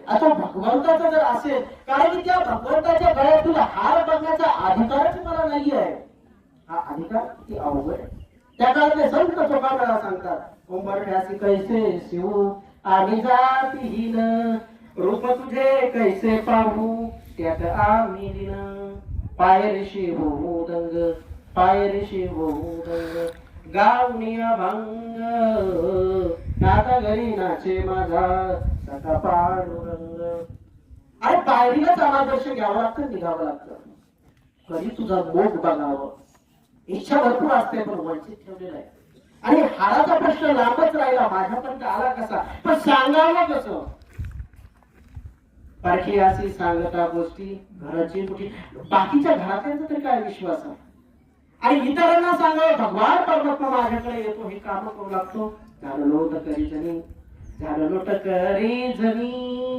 आता भगवंताचा जर असेल, कारण की त्या भगवंताच्या गळ्यातील हार बघण्याचा अधिकारच मला नाही आहे. हा अधिकार किती अवघड आहे. त्या काळातले संत तुकाराम सांगतात उंबरठ्यासी कैसे शिवू आम्ही जातीहीन, रूप तुझे कैसे पाहू त्यात आम्ही लीन, पायरीशी होऊ दंग, पायरीशी होऊ दंग, गावणी अभंग, आता घरी नाचे माझा सखा पांडुरंग. अरे पायरीलाच आम्हाला दर्शन घ्यावं लागतं, निघावं लागतं. कधी तुझा मोग बघावं, इच्छा भरपूर असते पण वंचित ठेवलेला आहे. आणि हाराचा प्रश्न लांबच राहिला, माझ्यापर्यंत आला कसा, पण सांगावं कसं. पारखी अशी सांगता गोष्टी घराची मोठी, बाकीच्या घरातल्यांचा तरी काय विश्वास आहे. आणि इतरांना सांगावं भगवान परमात्मा माझ्याकडे येतो, हे काम करू लागतो. झालं लोट करी जनी, झालं लोट करी जनी.